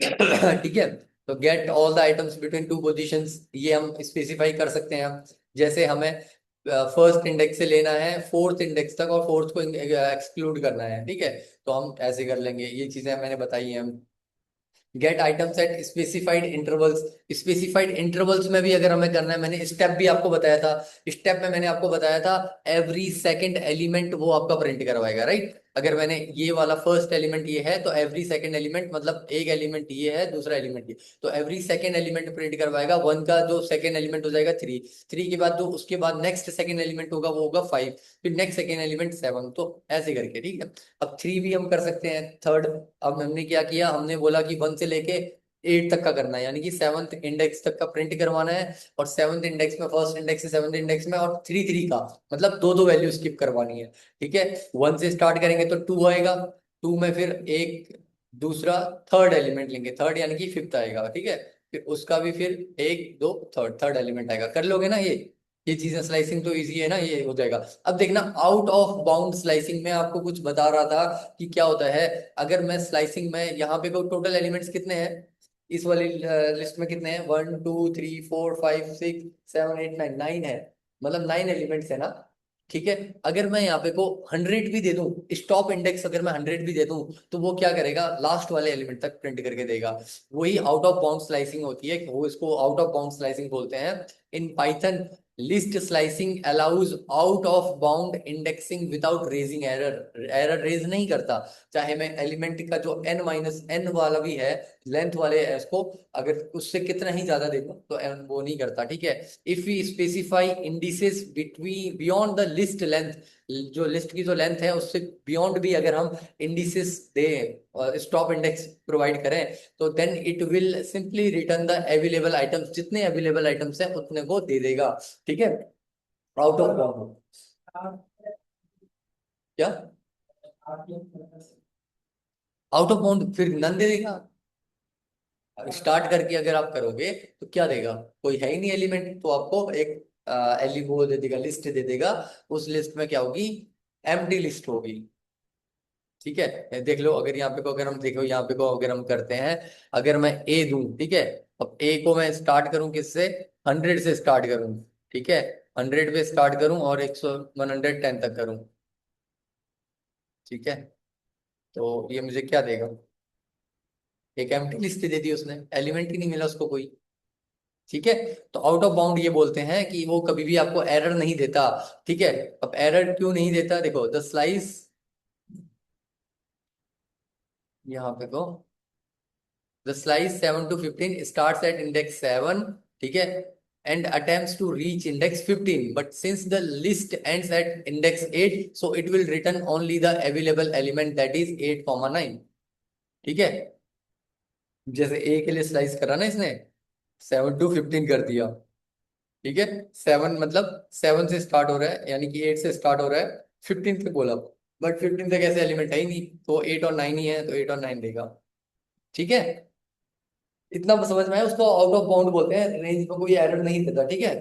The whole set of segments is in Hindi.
ठीक है। तो get all the items between two positions, ये हम स्पेसिफाई कर सकते हैं हम। जैसे हमें फर्स्ट इंडेक्स से लेना है फोर्थ इंडेक्स तक, और फोर्थ को एक्सक्लूड करना है, ठीक है। तो हम ऐसे कर लेंगे, ये चीजें मैंने बताई हैं हम। Get items at specified intervals, specified intervals में भी अगर हमें करना है, मैंने स्टेप भी आपको बताया था। स्टेप में मैंने आपको बताया था एवरी सेकंड एलिमेंट वो आपका प्रिंट करवाएगा, राइट। अगर मैंने ये वाला फर्स्ट एलिमेंट ये है, तो एवरी सेकंड एलिमेंट मतलब एक एलिमेंट ये है, दूसरा एलिमेंट ये, तो एवरी सेकंड एलिमेंट प्रिंट करवाएगा। वन का जो सेकंड एलिमेंट हो जाएगा थ्री, थ्री के बाद जो उसके बाद नेक्स्ट सेकंड एलिमेंट होगा वो होगा फाइव, फिर नेक्स्ट सेकंड एलिमेंट सेवन, तो ऐसे करके, ठीक है। अब थ्री भी हम कर सकते हैं, थर्ड। अब हमने क्या किया, हमने बोला कि वन से लेके एट तक का करना है, यानी कि सेवंथ इंडेक्स तक का प्रिंट करवाना है। और सेवंथ इंडेक्स में, फर्स्ट इंडेक्स से सेवंथ इंडेक्स में, और थ्री थ्री का, मतलब दो दो वैल्यू स्किप करवानी है, ठीक है। वन से स्टार्ट करेंगे तो टू आएगा, टू में फिर एक दूसरा थर्ड एलिमेंट लेंगे, थर्ड यानी कि फिफ्थ आएगा, ठीक है। फिर उसका भी फिर एक दो थर्ड थर्ड एलिमेंट आएगा, कर लोगे ना ये चीजें। स्लाइसिंग तो इजी है ना, ये हो जाएगा। अब देखना, आउट ऑफ बाउंड स्लाइसिंग में आपको कुछ बता रहा था कि क्या होता है। अगर मैं स्लाइसिंग में यहाँ पे को टोटल एलिमेंट्स कितने हैं इस वाली लिस्ट में, कितने हैं, one two three four five six seven eight nine, nine है, मतलब नाइन एलिमेंट्स है ना, ठीक है। अगर मैं यहाँ पे को हंड्रेड भी दे दूं, स्टॉप इंडेक्स अगर मैं हंड्रेड भी दे दूं, तो वो क्या करेगा, लास्ट वाले एलिमेंट तक प्रिंट करके देगा। वही आउट ऑफ बाउंड स्लाइसिंग होती है, वो इसको आउट ऑफ बाउंड स्लाइसिंग बोलते हैं in Python. List slicing allows out of bound indexing without raising error, error raise नहीं करता। चाहे मैं एलिमेंट का जो n माइनस एन वाला भी है, लेंथ वाले है इसको, अगर उससे कितना ही ज्यादा देखो तो वो नहीं करता, ठीक है। If we specify indices between beyond the list length, जो लिस्ट की जो लेंथ है उससे बियॉन्ड भी अगर हम इंडिसेस दें, स्टॉप इंडेक्स प्रोवाइड करें, तो then it will simply return the available items, जितने अवेलेबल आइटम्स है उतने को दे देगा, ठीक है। आउट ऑफ बाउंड क्या, आउट ऑफ बाउंड फिर नन दे देगा। स्टार्ट करके अगर आप करोगे तो क्या देगा, कोई है ही नहीं एलिमेंट, तो आपको एक एलि वो दे देगा, लिस्ट दे देगा। उस लिस्ट में क्या होगी, एम्प्टी लिस्ट होगी, ठीक है। देख लो, अगर यहाँ पे को अगर हम देखो, यहाँ पे को अगर हम करते हैं, अगर मैं ए दूं, ठीक है। अब ए को मैं स्टार्ट करूं किससे, हंड्रेड से स्टार्ट करूं, ठीक है। हंड्रेड पे स्टार्ट करूं और एक सौ वन हंड्रेड टेन तक करूं, ठीक है। तो ये मुझे क्या देगा, एक एम्प्टी लिस्ट दे दी उसने, एलिमेंट ही नहीं मिला उसको कोई, ठीक है। तो आउट ऑफ बाउंड ये बोलते हैं कि वो कभी भी आपको एरर नहीं देता, ठीक है। अब एरर क्यों नहीं देता, देखो द स्लाइस, यहाँ पे को the slice 7 to 15 starts at index 7, ठीक है, and attempts to reach index 15, but since the list ends at index 8, so it will return only the available element, that is 8, 9, ठीक है। जैसे ए के लिए स्लाइस करा ना इसने, 7 to 15 कर दिया, ठीक है। सेवन मतलब सेवन से स्टार्ट हो रहा है, यानी कि एट से स्टार्ट हो रहा है, फिफ्टीन तक बोला, बट फिफ्टीन तक ऐसे एलिमेंट है ही नहीं, तो एट और नाइन ही है, तो एट और नाइन देगा, ठीक है। इतना समझ में आया, उसको आउट ऑफ बाउंड बोलते हैं, रेंज में कोई एरर नहीं देता, ठीक है।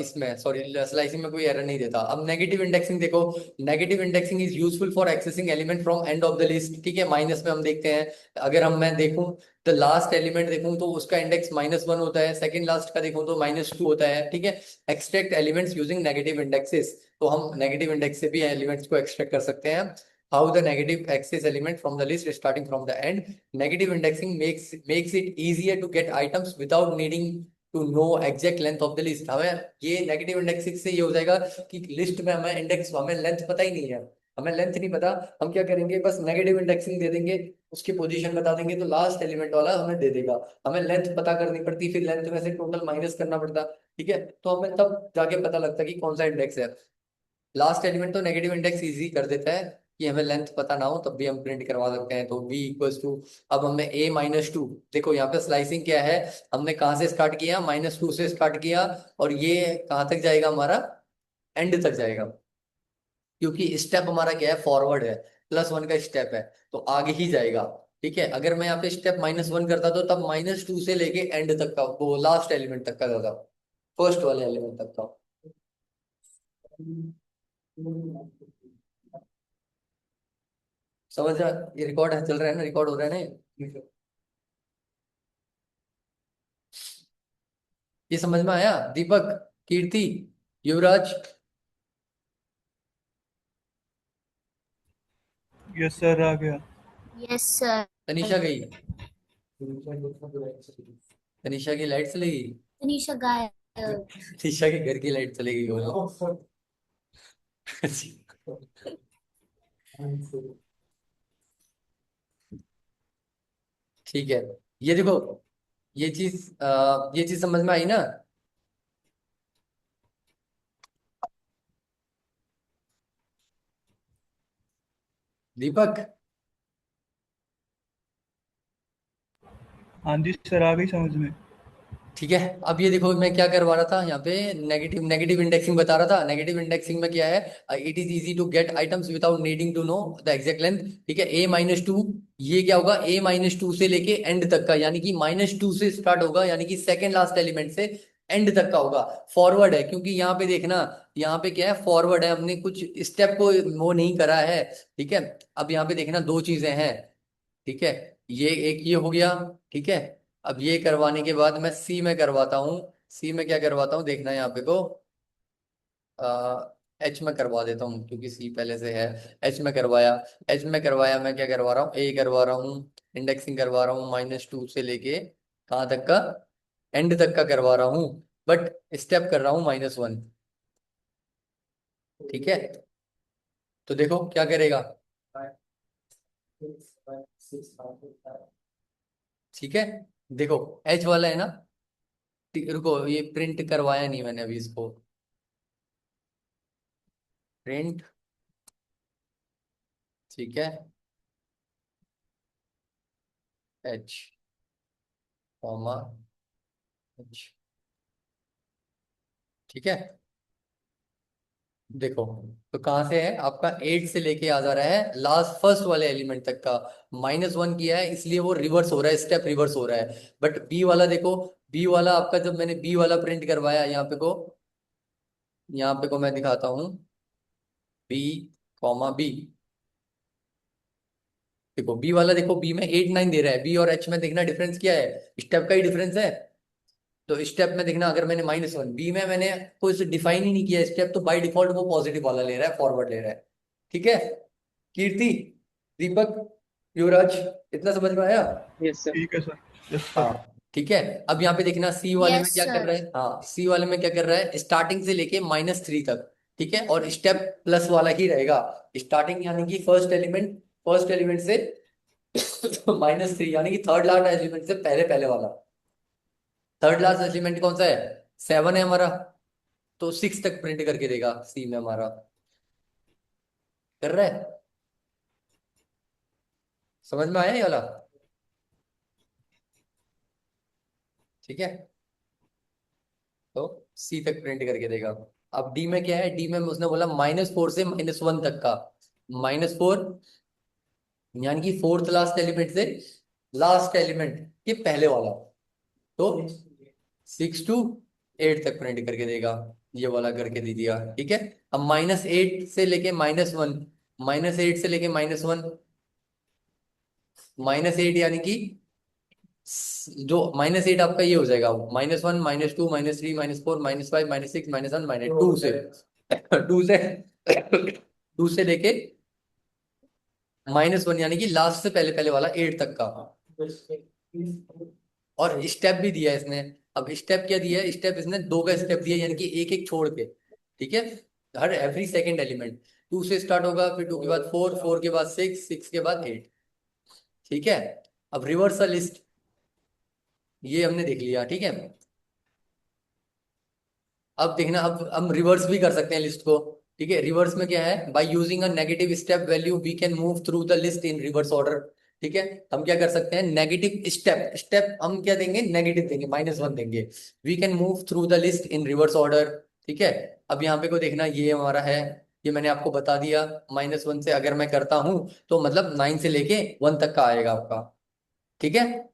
इसमें सॉरी स्लाइसिंग में कोई एरर नहीं देता। अब नेगेटिव इंडेक्सिंग देखो, negative indexing is useful for accessing element from end of the list, ठीक है। माइनस में हम देखते हैं, अगर हम मैं देखूं द लास्ट एलिमेंट देखूं तो उसका इंडेक्स -1 होता है, सेकंड लास्ट का देखूं तो -2 होता है, ठीक है। Extract elements using negative indexes, तो हम नेगेटिव इंडेक्स से भी एलिमेंट्स को एक्सट्रैक्ट कर सकते हैं। How the negative access element from the list starting from the end, negative indexing makes it easier to get items without needing to know exact length of the list. हमें ये नेगेटिव इंडेक्सिंग से ये हो जाएगा कि लिस्ट में हमें इंडेक्स, हमें लेंथ पता ही नहीं है, हमें लेंथ नहीं पता, हम क्या करेंगे, बस नेगेटिव इंडेक्सिंग दे देंगे, उसकी पोजीशन बता देंगे, तो लास्ट एलिमेंट वाला हमें दे देगा। हमें लेंथ पता करनी पड़ती, फिर लेंथ में से टोटल माइनस करना पड़ता, ठीक है। तो हमें तब जाके पता लगता कि कौन सा इंडेक्स है। लास्ट एलिमेंट तो नेगेटिव इंडेक्स इजी कर देता है कि हमें लेंथ पता ना हो तब भी हम प्रिंट करवा सकते हैं, तो v इक्वल्स टू, अब हमने a-2, देखो यहाँ पे स्लाइसिंग क्या है, हमने कहाँ से स्टार्ट किया, -2 से स्टार्ट किया, और ये कहाँ तक जाएगा हमारा, एंड तक जाएगा, क्योंकि स्टेप हमारा क्या है, फॉरवर्ड है, +1 का स्टेप है, तो आगे ही जाएगा, ठीक है। अगर मैं यहाँ पे स्टेप -1 करता तो तब -2 से लेके एंड तक का, वो लास्ट एलिमेंट तक का जाता, फर्स्ट वाले एलिमेंट तक का। समझ रहा, ये रिकॉर्ड चल रहा है ना, रिकॉर्ड हो रहा है ना? ये समझ में आया? दीपक, कीर्ति, युवराज। यस सर, आ गया। Yes sir. तनीषा गई, तनीषा की लाइट चली गई। तनीषा गायब। तनीषा के घर की लाइट चली गई बोलो। ठीक है, ये देखो, ये चीज समझ में आई ना? दीपक, हाँ जी सर, आ गई समझ में। ठीक है। अब ये देखो, मैं क्या करवा रहा था यहाँ पे, नेगेटिव नेगेटिव इंडेक्सिंग बता रहा था। नेगेटिव इंडेक्सिंग में क्या है, it is easy to get items without needing to know the exact length. ठीक है, A-2, ये क्या होगा, A-2 से लेके एंड तक का, यानी कि -2 से स्टार्ट होगा, यानी कि सेकंड लास्ट एलिमेंट से एंड तक का होगा। फॉरवर्ड है, क्योंकि यहाँ पे देखना, यहाँ पे क्या है, फॉरवर्ड है, हमने कुछ स्टेप को वो नहीं करा है। ठीक है, अब यहाँ पे देखना दो चीजें हैं। ठीक है, ये एक ये हो गया। ठीक है, अब ये करवाने के बाद मैं सी में करवाता हूँ। सी में क्या करवाता हूँ, देखना यहाँ पे को, एच में करवा देता हूँ, क्योंकि सी पहले से है। एच में करवाया, एच में करवाया, मैं क्या करवा रहा हूँ, ए करवा रहा हूँ, इंडेक्सिंग करवा रहा हूँ -2 से लेके कहाँ तक का, एंड तक का करवा रहा हूँ, बट स्टेप कर रहा हूँ -1। ठीक है, तो देखो क्या करेगा। ठीक है, देखो, एच वाला है ना, रुको, ये प्रिंट करवाया नहीं मैंने अभी इसको, प्रिंट। ठीक है, एच, कॉमा, एच। ठीक है, देखो, तो कहाँ से है आपका, 8 से लेके आ जा रहा है लास्ट फर्स्ट वाले एलिमेंट तक का। -1 किया है, इसलिए वो रिवर्स हो रहा है, स्टेप रिवर्स हो रहा है। बट बी वाला देखो, बी वाला आपका, जब मैंने बी वाला प्रिंट करवाया, यहाँ पे को मैं दिखाता हूँ, बी, कॉमा बी। देखो बी वाला, देखो बी में 8-9 दे रहा है, बी और एच में देखना डिफरेंस क्या है, स्टेप का ही डिफरेंस है। तो स्टेप में देखना, अगर मैंने -1, बी में मैंने कुछ डिफाइन ही नहीं किया स्टेप, तो बाय डिफॉल्ट वो पॉजिटिव वाला ले रहा है, फॉरवर्ड ले रहा है। ठीक है, कीर्ति, दीपक, युवराज, इतना समझ में आया? Yes sir. ठीक है सर। Yes sir. हाँ, ठीक है। अब यहाँ पे देखना, सी वाले में यस क्या कर सर। रहा है, हाँ, सी वाले में क्या कर रहा है, स्टार्टिंग से लेके -3 तक। ठीक है, और स्टेप प्लस वाला ही रहेगा। स्टार्टिंग यानी कि फर्स्ट एलिमेंट से -3, यानी कि थर्ड लास्ट एलिमेंट से पहले पहले वाला। थर्ड लास्ट एलिमेंट कौन सा है, 7 है हमारा, तो 6 तक प्रिंट करके देगा सी में हमारा। कर रहा है, समझ में आया ये वाला? ठीक है, तो सी तक प्रिंट करके देगा। अब डी में क्या है, डी में उसने बोला -4 से -1 तक का। -4 यानी कि फोर्थ लास्ट एलिमेंट से लास्ट एलिमेंट के पहले वाला, तो 6 to 8 तक प्रिंट करके देगा। ये वाला करके दे दिया। ठीक है, अब -8 से लेके -1, -8 से लेके -1, -8 यानी कि जो -8 आपका ये हो जाएगा, -1, -2, -3, -4, -5, -6, -1, -2 से टू से टू से लेके -1, यानी कि लास्ट से पहले पहले वाला 8 तक का। और स्टेप भी दिया है इसने। अब स्टेप क्या दिया है, स्टेप इसने दो का स्टेप दिया है, यानी कि एक एक छोड़ के। ठीक है, हर एवरी सेकेंड एलिमेंट 2 से स्टार्ट होगा, फिर 2 के बाद 4, 4 के बाद 6, 6 के बाद 8। ठीक है, अब रिवर्सल लिस्ट, ये हमने देख लिया। ठीक है, अब देखना, अब हम रिवर्स भी कर सकते हैं लिस्ट को। ठीक है, रिवर्स में क्या है, by using a negative step value we can move through the list in reverse order. ठीक है, हम क्या कर सकते हैं, नेगेटिव स्टेप, स्टेप हम क्या देंगे, नेगेटिव देंगे, -1 देंगे। We can move through the list in reverse order. ठीक है, अब यहाँ पे को देखना, ये हमारा है, ये मैंने आपको बता दिया। -1 से अगर मैं करता हूं, तो मतलब 9 से लेके 1 तक का आएगा आपका। ठीक है,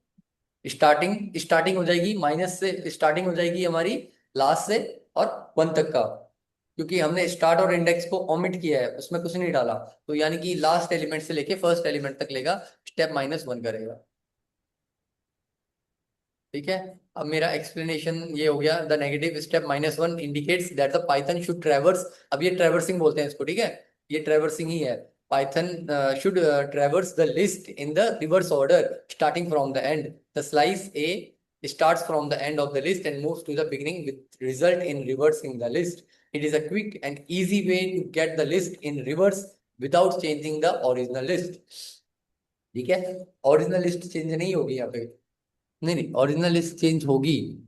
स्टार्टिंग स्टार्टिंग हो जाएगी, माइनस से स्टार्टिंग हो जाएगी हमारी, लास्ट से और 1 तक का। क्योंकि हमने स्टार्ट और इंडेक्स को ओमिट किया है, उसमें कुछ नहीं डाला, तो यानी कि लास्ट एलिमेंट से लेके फर्स्ट एलिमेंट तक लेगा, स्टेप -1 करेगा। ठीक है, अब मेरा एक्सप्लेनेशन ये हो गया। The negative step -1 indicates that the Python should traverse, अब ये ट्रैवर्सिंग बोलते हैं इसको, ठीक है, ये ट्रैवर्सिंग ही है। Python should traverse the list in the reverse order starting from the and. The slice A starts from the end of the list and moves to the beginning with result in reversing the list. It is a quick and easy way to get the list in reverse without changing the original list. ठीक है, ओरिजिनल लिस्ट चेंज नहीं होगी यहाँ पे, नहीं नहीं, ओरिजिनल लिस्ट चेंज होगी।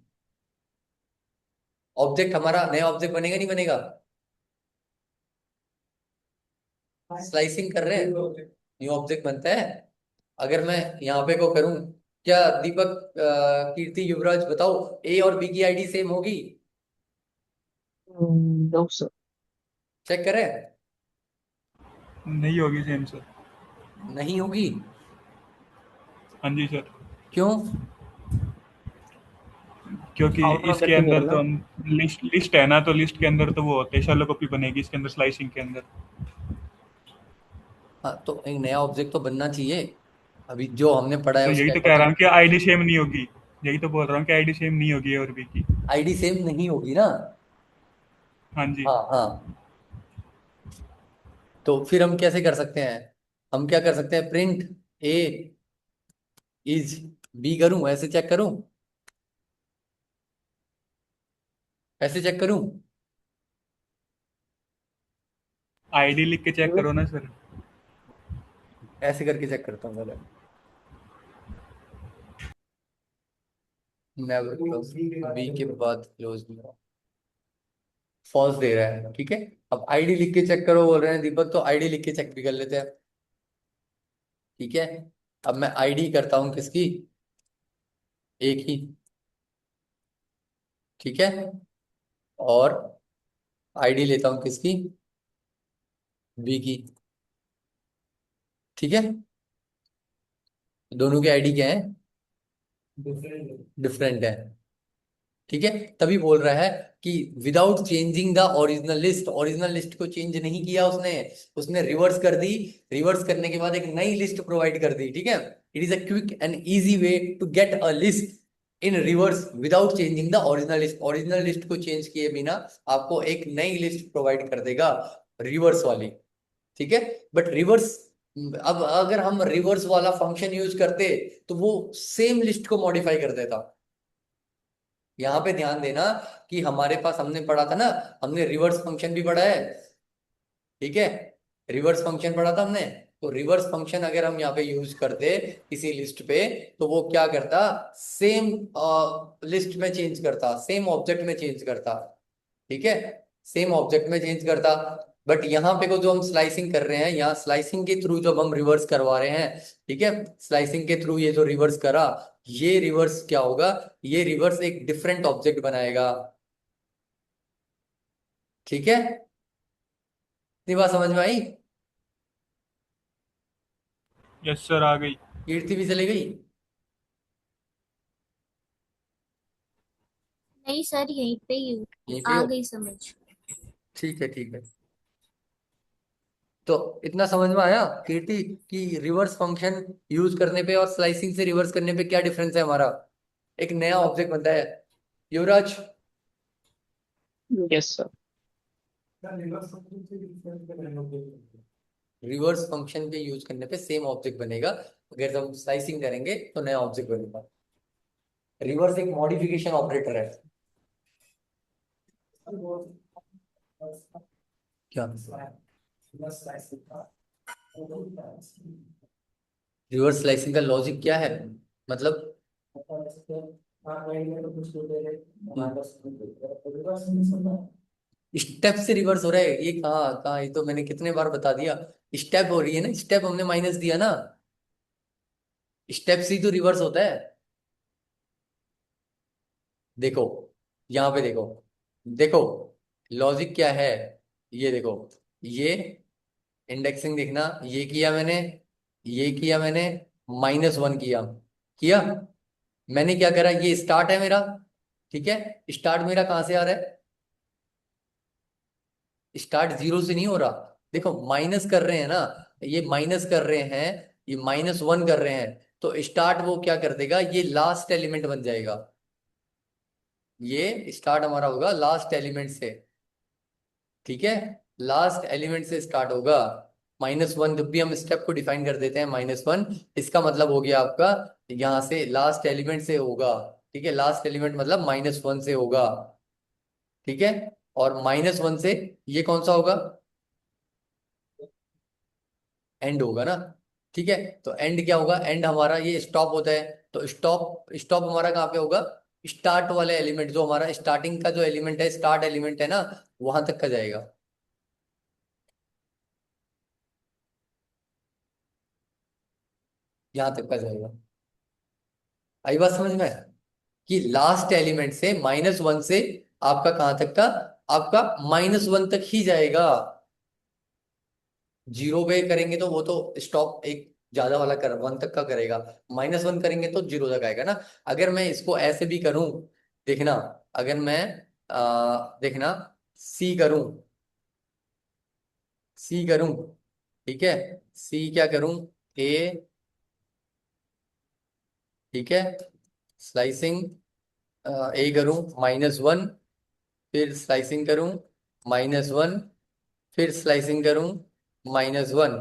ऑब्जेक्ट हमारा नया ऑब्जेक्ट बनेगा नहीं बनेगा? स्लाइसिंग कर रहे हैं, न्यू ऑब्जेक्ट बनता है। अगर मैं यहाँ पे को करूं, क्या दीपक, कीर्ति, युवराज बताओ, ए और बी की आईडी सेम होगी? No sir. चेक करें। नहीं होगी सेम सर। नहीं होगी? हाँ जी सर, क्यों? क्योंकि आउटपुट इसके करके अंदर मिलेगा। तो हम लिस्ट लिस्ट है ना, तो लिस्ट के अंदर तो वो होते हैं, शैलो कॉपी बनेगी इसके अंदर, स्लाइसिंग के अंदर। हाँ, तो एक नया ऑब्जेक्ट तो बनना चाहिए। अभी जो हमने पढ़ा है तो यही उसके तो कह रहा हूँ अकॉर्डिंग कि आईडी सेम नहीं होगी, यही तो बोल रहा हूँ कि आईडी सेम नहीं होगी ए और बी की। आईडी सेम नहीं होगी ना? हाँ जी। हाँ हाँ, तो फिर हम कैसे कर सकते हैं? हम क्या कर सकते हैं, प्रिंट ए इज बी करूं, ऐसे चेक करूं, ऐसे चेक करूं? आईडी लिख के चेक करो ना सर। ऐसे करके चेक करता हूँ पहले। नेवर क्लोज, बी के बाद क्लोज, फॉल्स दे रहा है, ठीक है। अब आईडी लिख के चेक करो बोल रहे हैं दीपक, तो आईडी लिख के चेक भी कर लेते हैं। ठीक है, अब मैं आईडी करता हूं किसकी, एक ही, ठीक है, और आईडी लेता हूं किसकी, बी की, ठीक है। दोनों की आईडी क्या है? डिफरेंट है, ठीक है। तभी बोल रहा है कि without changing the original list, original list को चेंज नहीं किया उसने, उसने रिवर्स कर दी। रिवर्स करने के बाद एक नई लिस्ट प्रोवाइड कर दी, ठीक है। It is a quick and easy way to get a list in reverse without changing the original list. Original list को चेंज किए बिना आपको एक नई लिस्ट प्रोवाइड कर देगा, रिवर्स वाली, ठीक है। बट रिवर्स, अब अगर हम रिवर्स वाला फंक्शन यूज करते तो वो सेम लिस्ट को मॉडिफाई कर देता। यहाँ पे ध्यान देना कि हमारे पास, हमने पढ़ा था ना, हमने रिवर्स फंक्शन भी पढ़ा है, ठीक है, रिवर्स फंक्शन पढ़ा था हमने। तो रिवर्स फंक्शन अगर हम यहाँ पे यूज करते किसी लिस्ट पे, तो वो क्या करता, सेम लिस्ट में चेंज करता, सेम ऑब्जेक्ट में चेंज करता, ठीक है, सेम ऑब्जेक्ट में चेंज करता। बट यहाँ पे को जो हम स्लाइसिंग कर रहे हैं, यहाँ स्लाइसिंग के थ्रू जब हम रिवर्स करवा रहे हैं, ठीक है, स्लाइसिंग के थ्रू ये जो रिवर्स करा, ये रिवर्स क्या होगा, ये रिवर्स एक डिफरेंट ऑब्जेक्ट बनाएगा, ठीक है। इतनी बात समझ में आई? यस सर, आ गई। कीर्ति भी चली गई? नहीं सर, यहीं पे ही हूँ। यहीं पे आ हो? गई समझ। ठीक है ठीक है, तो इतना समझ में आया कीर्ति कि रिवर्स फंक्शन यूज करने पे और स्लाइसिंग से रिवर्स करने पे क्या डिफरेंस है हमारा, एक नया ऑब्जेक्ट बनता है। युवराज, यस सर। रिवर्स फंक्शन के यूज करने पे सेम ऑब्जेक्ट बनेगा, अगर हम स्लाइसिंग करेंगे तो नया ऑब्जेक्ट बनेगा। रिवर्स एक मॉडिफिकेशन ऑपरेटर है। क्या रिवर्स स्लाइसिंग का लॉजिक क्या है, मतलब स्टेप से रिवर्स हो रहा है, ये कहाँ कहाँ, ये तो मैंने कितने बार बता दिया। स्टेप हो रही है ना, स्टेप हमने माइनस दिया ना, स्टेप से ही तो रिवर्स होता है। देखो, यहाँ पे देखो, देखो लॉजिक क्या है, ये देखो, ये इंडेक्सिंग देखना, ये किया मैंने, ये किया मैंने, -1 किया, किया मैंने, क्या करा, ये स्टार्ट है मेरा, ठीक है, स्टार्ट मेरा कहाँ से आ रहा है, स्टार्ट जीरो से नहीं हो रहा। देखो माइनस कर रहे हैं ना, ये माइनस कर रहे हैं, ये -1 कर रहे हैं, तो स्टार्ट वो क्या कर देगा, ये लास्ट एलिमेंट बन जाएगा। ये स्टार्ट हमारा होगा लास्ट एलिमेंट से। ठीक है, लास्ट एलिमेंट से स्टार्ट होगा। -1, जब भी हम स्टेप को डिफाइन कर देते हैं -1, इसका मतलब हो गया आपका यहां से लास्ट एलिमेंट से होगा। ठीक है, लास्ट एलिमेंट मतलब -1 से होगा। ठीक है, और -1 से ये कौन सा होगा, एंड होगा ना। ठीक है, तो एंड क्या होगा, एंड हमारा ये स्टॉप होता है, तो स्टॉप स्टॉप हमारा कहाँ पे होगा, स्टार्ट वाले एलिमेंट, जो हमारा स्टार्टिंग का जो एलिमेंट है, स्टार्ट एलिमेंट है ना, वहां तक का जाएगा। यहाँ तक का जाएगा। आई बात समझ में, कि लास्ट एलिमेंट से -1 से आपका कहां तक का, आपका -1 तक ही जाएगा। जीरो पे करेंगे तो वो तो स्टॉप एक ज्यादा वाला कर 1 तक का करेगा, -1 करेंगे तो जीरो तक आएगा ना। अगर मैं इसको ऐसे भी करूं, देखना, अगर मैं देखना सी करूं, सी करूं, ठीक है, सी क्या करूं, ए, ठीक है, स्लाइसिंग ए करूं -1, फिर स्लाइसिंग करूं -1, फिर स्लाइसिंग करूं -1।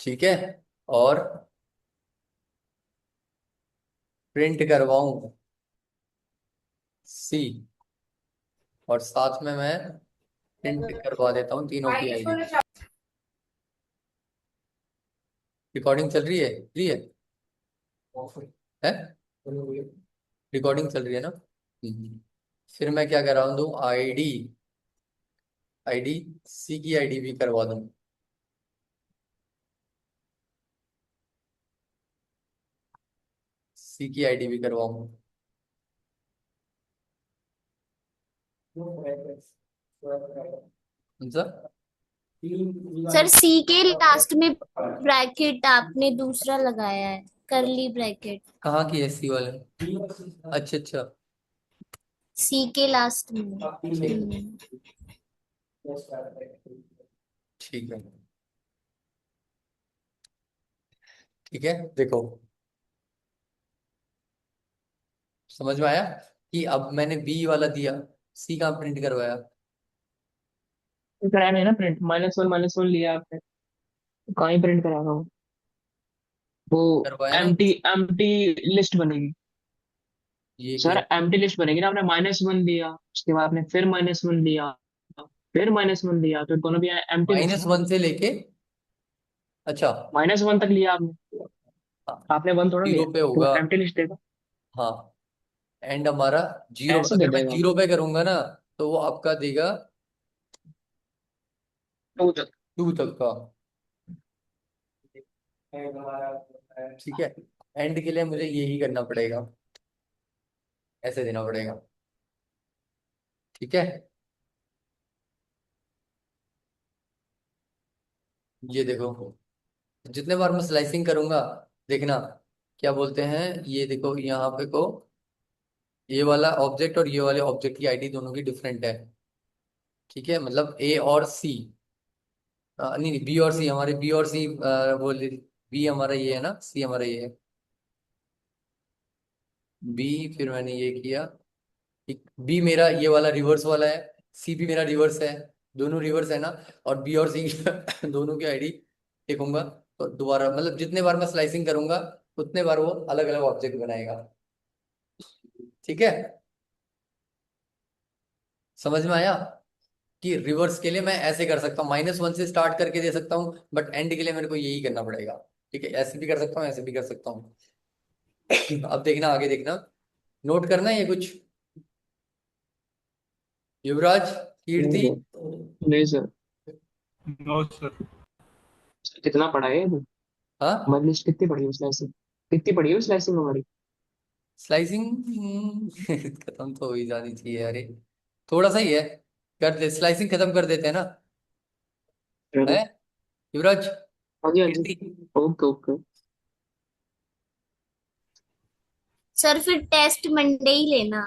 ठीक है, और प्रिंट करवाऊं सी, और साथ में मैं प्रिंट करवा देता हूँ तीनों की आईडी। रिकॉर्डिंग चल रही है, फ्री है रिकॉर्डिंग चल रही है ना। फिर मैं क्या करा दूं, आईडी, आईडी सी की आईडी भी करवा दूं, सी की आईडी भी करवाऊं। कौन सा? सर सी के लास्ट में ब्रैकेट आपने दूसरा लगाया है, करली ब्रैकेट। कहाँ की है सी वाले, अच्छा अच्छा, सी के लास्ट में। ठीक है, ठीक है, देखो समझ में आया कि अब मैंने बी वाला दिया, सी कहाँ प्रिंट करवाया, कराया नहीं ना प्रिंट, -1 लिया आपने, तो कहाँ ही प्रिंट कराएगा वो करवाया नहीं, एम्प्टी लिस्ट बनेगी। ये सर क्या, एम्प्टी लिस्ट बनेगी ना, आपने -1 लिया, उसके बाद आपने फिर -1 लिया, फिर -1 लिया, तो दोनों भी एम्प्टी लिस्ट है ना। -1 से लेके, अच्छा, -1 तक लिया आपने, आपने 1 थोड़ा जीरो लिया, पे तो होगा, एम्प्टी लिस्ट देगा। हाँ, एंड हमारा जीरो, ऐसे दे अगर मैं देगा जीरो पे करूंगा ना, तो वो आपका देगा 2 तक। 2 तक का। ठीक है, एंड के लिए मुझे यही करना पड़ेगा, ऐसे देना पड़ेगा। ठीक है, ये देखो, जितने बार मैं स्लाइसिंग करूंगा, देखना क्या बोलते हैं, ये देखो यहाँ पे को, ये वाला ऑब्जेक्ट और ये वाले ऑब्जेक्ट की आईडी दोनों की डिफरेंट है। ठीक है, मतलब ए और सी, नहीं नहीं, बी और सी, हमारे बी और सी बोल, बी हमारा ये है ना, सी हमारा ये है, बी, फिर मैंने ये किया, बी मेरा ये वाला रिवर्स वाला है, सी भी मेरा रिवर्स है, दोनों रिवर्स है ना, और बी और सी दोनों की आईडी देखूंगा, तो दोबारा मतलब जितने बार मैं स्लाइसिंग करूंगा, उतने बार वो अलग अलग ऑब्जेक्ट बनाएगा। ठीक है, समझ में आया कि रिवर्स के लिए मैं ऐसे कर सकता हूँ, -1 से स्टार्ट करके दे सकता हूँ, बट एंड के लिए मेरे को यही करना पड़ेगा। ठीक है, ऐसे भी कर सकता हूँ, ऐसे भी कर सकता हूँ। अब देखना, आगे देखना, नोट करना है ये कुछ, युवराज, नहीं कीर्ति, सर, नहीं सर। No sir. कितना पड़ा है ये? हाँ, हमारी लिस्ट कितनी पड़ी है स्लाइसिंग, कितनी पड़ी है स्लाइसिंग हमारी? स्लाइसिंग खत्म तो हो ही जानी चाहिए, अरे थोड़ा सा ही है, कर दे स्लाइसिंग, खत्म कर देते हैं ना, है युवराज, हाँ जी हाँ जी। कीर्ति, ओके ओके। सर फिर टेस्ट मंडे ही लेना।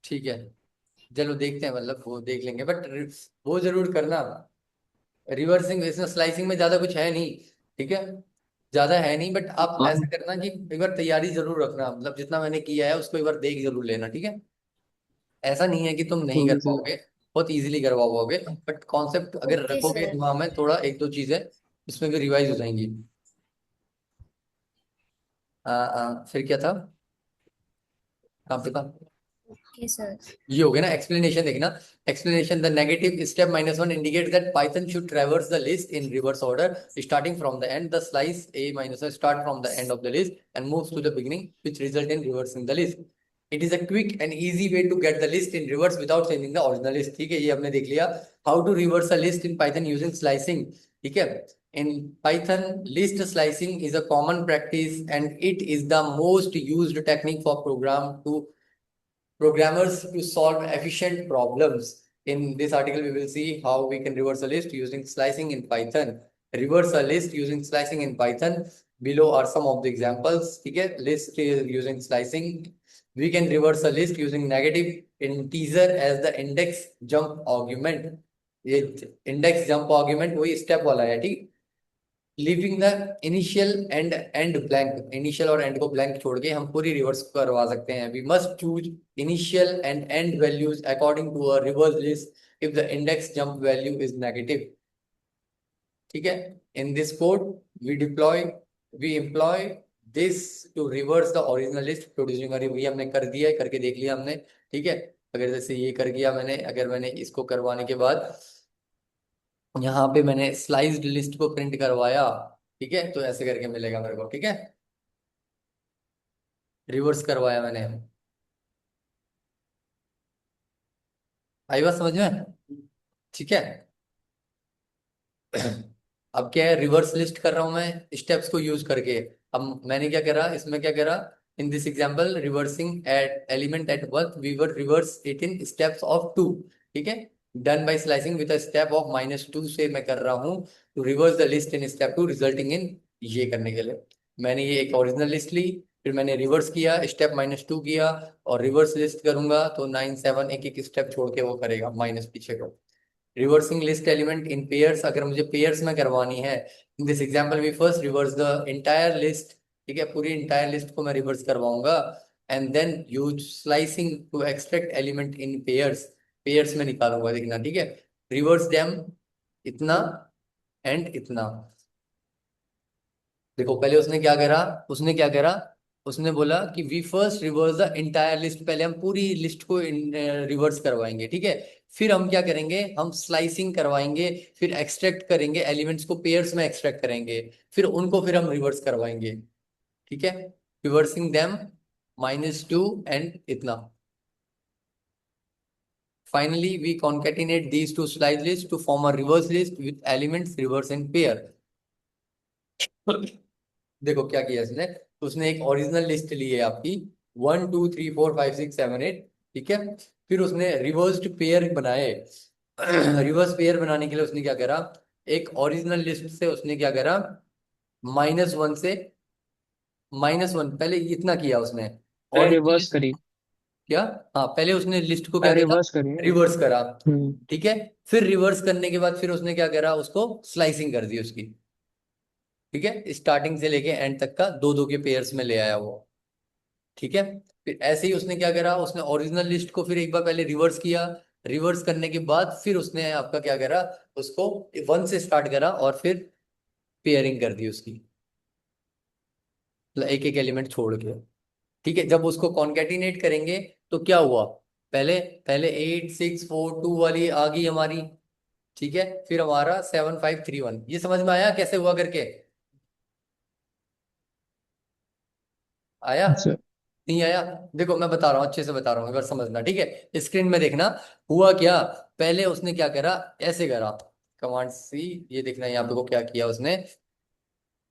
ठीक है, चलो देखते हैं, मतलब वो देख लेंगे, बट वो जरूर करना। रिवर्सिंग इसमें स्लाइसिंग में ज्यादा कुछ है नहीं, ठीक है, ज्यादा है नहीं, बट आप हाँ ऐसा करना कि एक बार तैयारी जरूर रखना, मतलब जितना मैंने किया है उसको एक बार देख जरूर लेना, ठीक है। ऐसा नहीं है कि तुम नहीं ठीक कर है सर। पाओगे, बहुत इजीली करवा पाओगे, बट कॉन्सेप्ट अगर ओके रखोगे सर। दिमाग में, थोड़ा एक दो चीजें इसमें भी रिवाइज हो जाएंगी। फिर क्या था, कहाँ पे था, ओके सर। ये हो गया ना एक्सप्लेनेशन, देखना। Explanation, the negative step -1 indicates that Python should traverse the list in reverse order, starting from the end. The slice a -1 start from the end of the list and moves to the beginning, which result in reversing the list. It is a quick and easy way to get the list in reverse without changing the original list. ठीक है, ये हमने देख लिया। How to reverse a list in Python using slicing, ठीक है। In Python, list slicing is a common practice and it is the most used technique for programmers to solve efficient problems. In this article, we will see how we can reverse a list using slicing in Python. Reverse a list using slicing in Python. Below are some of the examples. Okay, list is using slicing. We can reverse a list using negative integer as the index jump argument. ये index jump argument वही step वाला है, ठीक। Leaving the initial and end blank, initial और एंड को ब्लैंक छोड़ के हम पूरी रिवर्स करवा सकते हैं। We must choose initial and end values according to a reverse list if the index jump value is negative, ठीक है। In this code we employ this to reverse the original list producing, अरे वही हमने कर दिया है, करके देख लिया हमने, ठीक है। अगर जैसे ये कर दिया मैंने, अगर मैंने इसको करवाने के बाद यहाँ पे मैंने स्लाइस्ड लिस्ट को प्रिंट करवाया, ठीक है, तो ऐसे करके मिलेगा मेरे को, ठीक है। रिवर्स करवाया मैंने, आई बात समझ में, ठीक है। अब क्या है, रिवर्स लिस्ट कर रहा हूं मैं स्टेप्स को यूज करके। अब मैंने क्या करा, इसमें क्या करा, in this example reversing at element at work, we were reverse it in steps of 2, ठीक है। Done by slicing with a step of -2 से मैं कर रहा हूँ to reverse the list in step 2 resulting in, ये करने के लिए मैंने ये एक ओरिजिनल लिस्ट ली, फिर मैंने रिवर्स किया, स्टेप -2 किया, और रिवर्स लिस्ट करूंगा तो 9 7 एक एक स्टेप छोड़ के वो करेगा माइनस पीछे को। Reversing list element in pairs, अगर मुझे पेयर्स में करवानी है, in this example we first reverse the entire list, ठीक है, पूरी इंटायर लिस्ट को मैं रिवर्स करवाऊंगा, and then use slicing to extract element in pairs, pairs में निकालूंगा, देखना, ठीक है। रिवर्स देम इतना एंड इतना। देखो पहले उसने क्या करा, उसने क्या करा, उसने बोला कि we first reverse the entire list, पहले हम पूरी लिस्ट को रिवर्स करवाएंगे, ठीक है। फिर हम क्या करेंगे, हम स्लाइसिंग करवाएंगे, फिर एक्सट्रैक्ट करेंगे एलिमेंट्स को, पेयर्स में एक्सट्रैक्ट करेंगे, फिर उनको फिर हम रिवर्स करवाएंगे, ठीक है। रिवर्सिंग देम -2 एंड इतना। Finally, we concatenate these two slice lists to form a reverse list with elements reverse in pair. देखो क्या किया इसने, तो उसने एक ओरिजिनल लिस्ट ली है आपकी 1 2 3 4 5 6 7 8, ठीक है। फिर उसने रिवर्स्ड पेयर बनाए। रिवर्स पेयर बनाने के लिए उसने क्या करा, एक ओरिजिनल लिस्ट से उसने क्या करा, -1 से -1, पहले इतना किया उसने, पहले ओरिजिनल रिवर्स लिस्ट करी। क्या, हाँ पहले उसने लिस्ट को क्या पहले करा, रिवर्स करी है। रिवर्स करा, हम्म। ठीक है। फिर रिवर्स करने के बाद फिर उसने क्या करा, उसको स्लाइसिंग कर दी उसकी, ठीक है, स्टार्टिंग से लेके एंड तक का दो दो के पेयर्स में ले आया वो, ठीक है। फिर ऐसे ही उसने क्या करा, उसने ओरिजिनल लिस्ट को फिर एक बार पहले रिवर्स किया, रिवर्स करने के बाद फिर उसने आपका क्या करा, उसको 1 से स्टार्ट करा और फिर पेयरिंग कर दी उसकी, मतलब एक एक एलिमेंट छोड़ के, ठीक है। जब उसको कॉन्केटिनेट करेंगे तो क्या हुआ, पहले पहले 8 6 4 2 वाली आ गई हमारी, ठीक है। फिर हमारा 7 5 3 1, ये समझ में आया कैसे हुआ करके, आया, अच्छा। नहीं आया। देखो मैं बता रहा हूँ, अच्छे से बता रहा हूँ, एक बार समझना, ठीक है, स्क्रीन में देखना। हुआ क्या, पहले उसने क्या करा, ऐसे करा, कमांड सी, ये देखना यहाँ पे को क्या किया उसने,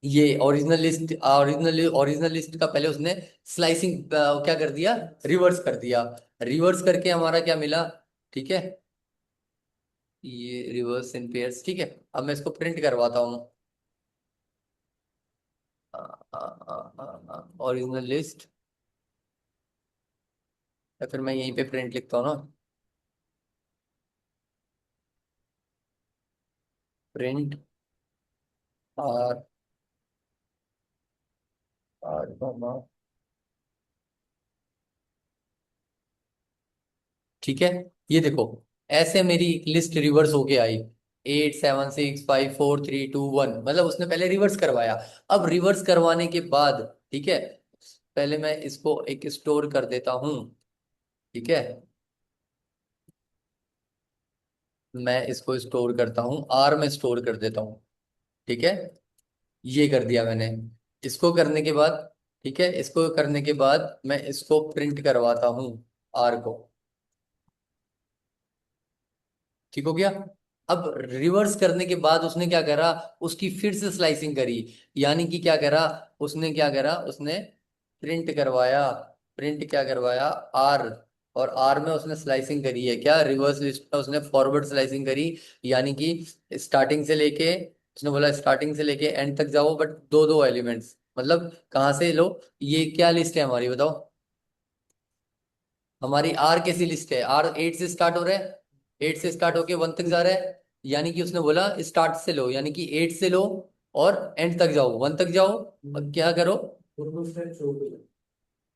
ये ओरिजिनल लिस्ट का पहले उसने स्लाइसिंग क्या कर दिया, रिवर्स कर दिया, रिवर्स करके हमारा क्या मिला, ठीक है, ये रिवर्स इन पेयर्स, ठीक है। अब मैं इसको प्रिंट करवाता हूँ, ओरिजिनल लिस्ट, या फिर मैं यहीं पे प्रिंट लिखता हूँ ना, प्रिंट आर आर कॉमा, ठीक है। ये देखो, ऐसे मेरी लिस्ट रिवर्स होके आई, 8 7 6 5 4 3 2 1, मतलब उसने पहले रिवर्स करवाया। अब रिवर्स करवाने के बाद, ठीक है, पहले मैं इसको एक स्टोर कर देता हूं, ठीक है, मैं इसको स्टोर करता हूं, आर में स्टोर कर देता हूं, ठीक है। ये कर दिया मैंने। इसको करने के बाद, ठीक है, इसको करने के बाद मैं इसको प्रिंट करवाता हूं, आर को, ठीक हो गया। अब रिवर्स करने के बाद उसने क्या करा, उसकी फिर से स्लाइसिंग करी, यानी कि क्या करा, उसने क्या करा, उसने प्रिंट करवाया, प्रिंट क्या करवाया, आर, और आर में उसने स्लाइसिंग करी है, क्या रिवर्स लिस्ट में उसने फॉरवर्ड स्लाइसिंग करी, यानी कि स्टार्टिंग से लेके, उसने बोला स्टार्टिंग से लेके एंड तक जाओ, बट दो दो एलिमेंट्स, मतलब कहाँ से लो, ये क्या लिस्ट है हमारी, बताओ। हमारी आर कैसी लिस्ट है, आर 8 से स्टार्ट हो रहा है, 8 से स्टार्ट होके 1 तक जा रहा है, यानी कि उसने बोला स्टार्ट से लो, यानी कि 8 से लो और एंड तक जाओ, 1 तक जाओ, और क्या करो,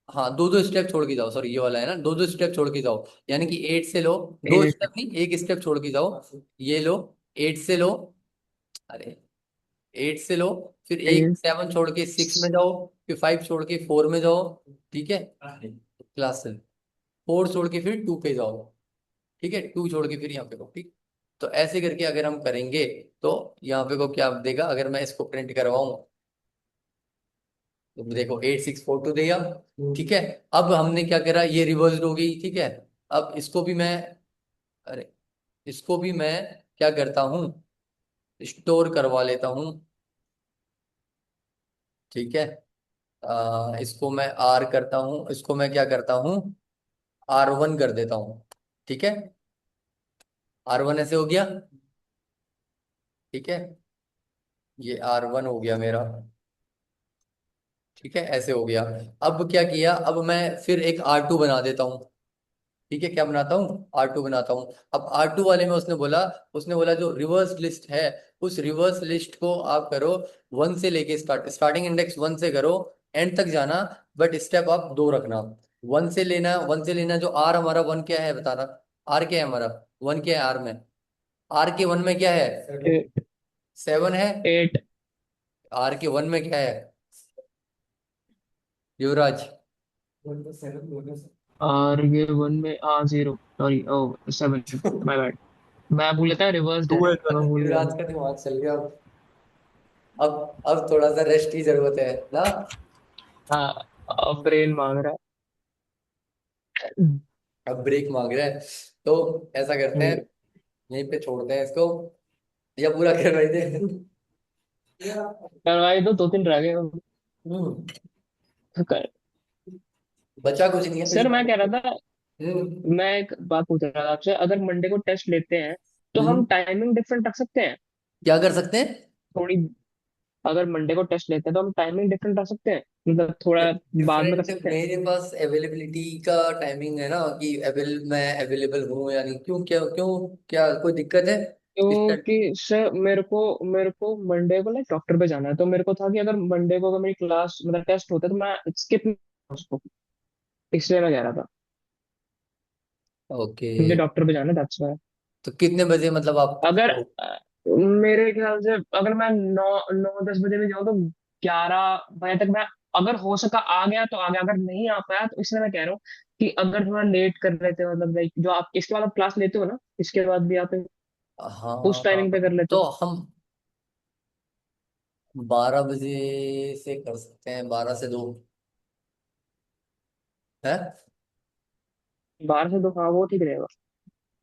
हाँ दो दो स्टेप छोड़ के जाओ, सॉरी ये वाला है ना, दो दो स्टेप छोड़ के जाओ, यानी कि 8 से लो, दो एट स्टेप नहीं, एक स्टेप छोड़ के जाओ, ये लो, 8 से लो, अरे 8 से लो, फिर एक 7 छोड़ के 6 में जाओ, फिर 5 छोड़ के 4 में जाओ, ठीक है, क्लास से 4 छोड़ के फिर 2 पे जाओ, ठीक है, 2 छोड़ के फिर यहाँ पे को, ठीक। तो ऐसे करके अगर हम करेंगे तो यहाँ पे को क्या देगा, अगर मैं इसको प्रिंट करवाऊं तो देखो 8642 देगा, ठीक है। अब हमने क्या करा, ये रिवर्स्ड हो गई, ठीक है। अब इसको भी मैं, अरे इसको भी मैं क्या करता हूँ, स्टोर करवा लेता हूँ, ठीक है। इसको मैं आर करता हूँ, इसको मैं क्या करता हूँ, R1 कर देता हूँ, ठीक है। R1 ऐसे हो गया, ठीक है, ये R1 हो गया मेरा, ठीक है, ऐसे हो गया। अब क्या किया, अब मैं फिर एक R2 बना देता हूँ, ठीक है, क्या बनाता हूँ, R2 बनाता हूँ। अब R2 वाले में उसने बोला जो रिवर्स लिस्ट है, उस रिवर्स लिस्ट को आप करो 1 से लेके स्टार्टिंग इंडेक्स 1 से करो, एंड तक जाना, बट स्टेप आप 2 रखना। 1 से लेना, जो आर हमारा 1 क्या है बताना, आर क्या है हमारा, 1 क्या है आर में, आर के 1 में क्या है, 7 है, एट आर के 1 में क्या है, युवराज, और ये वन में zero, sorry, O seven, my bad. मैं भूल था रिवर्स्ड है, टू है तो मैं सर। भूल गया युवराज था। का दिमाग चल गया। अब थोड़ा सा रेस्ट की जरूरत है ना, हाँ, अब ब्रेन मांग रहा है। अब ब्रेक मांग रहा है, तो ऐसा करते हैं, यहीं पे छोड़ते हैं इसको, या पूरा करवाई दे। करवाई दो, 2 3 रह गए। हम्म, कर- बचा कुछ नहीं है सर फिर। मैं कह रहा था, हम्म, मैं एक बात पूछ रहा था आपसे, अगर मंडे को टेस्ट लेते हैं तो हम हम्म, टाइमिंग डिफरेंट रख सकते हैं क्या कर सकते हैं, थोड़ी? अगर मंडे को टेस्ट लेते हैं तो हम टाइमिंग डिफरेंट रख सकते हैं, मतलब थोड़ा बाद में कर डिफरेंट, सकते हैं? मेरे पास अवेलेबिलिटी का टाइमिंग है ना, कि मैं अवेलेबल हूँ या नहीं, क्यों, क्या क्यों, क्या कोई दिक्कत है इसका। क्योंकि सर मेरे को मंडे को ना डॉक्टर पे जाना है, तो मेरे को था कि अगर मंडे को अगर मेरी क्लास मतलब टेस्ट होता है तो मैं स्किप उसको, इसलिए मैं कह रहा था, ओके, मुझे डॉक्टर पे जाना है, दैट्स व्हाई। तो कितने बजे मतलब आप, अगर मेरे ख्याल से अगर मैं 9 9 10 बजे भी जाऊँ तो 11 बजे तक मैं, अगर हो सका आ गया तो आ गया, अगर नहीं आ पाया तो इसलिए मैं कह रहा हूँ कि अगर थोड़ा लेट कर लेते हो, मतलब लाइक जो आप इसके बाद आप क्लास लेते हो ना, इसके बाद भी आप उस हाँ, टाइमिंग पे कर लेते तो हम 12 बजे से कर सकते हैं, 12 से 2 है, 12 से 2, हाँ वो ठीक रहेगा।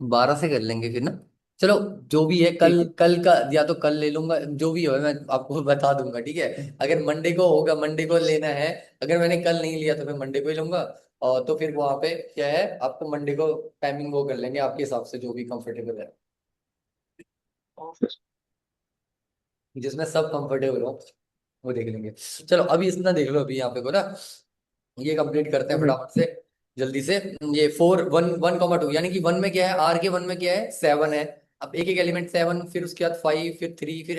12 से कर लेंगे फिर ना। चलो, जो भी है, कल ठीक है। कल का या तो कल ले लूंगा, जो भी हो मैं आपको बता दूंगा, ठीक है। अगर मंडे को होगा, मंडे को लेना है, अगर मैंने कल नहीं लिया तो फिर मंडे को ही लूंगा। और तो फिर वहां पे क्या है, आपको मंडे को टाइमिंग वो कर लेंगे आपके हिसाब से, जो भी कंफर्टेबल है, जिसमें सब कंफर्टेबल हो, वो देख लेंगे। चलो अभी इतना देख लो, अभी यहाँ पे को ना, ये कंप्लीट करते हैं हम्म, फटाफट से, जल्दी से। ये 4 1 1 2, यानी कि 1 में क्या है, आर के 1 में क्या है, 7 है, अब एक एक एलिमेंट 7, फिर उसके बाद 5, फिर 3, फिर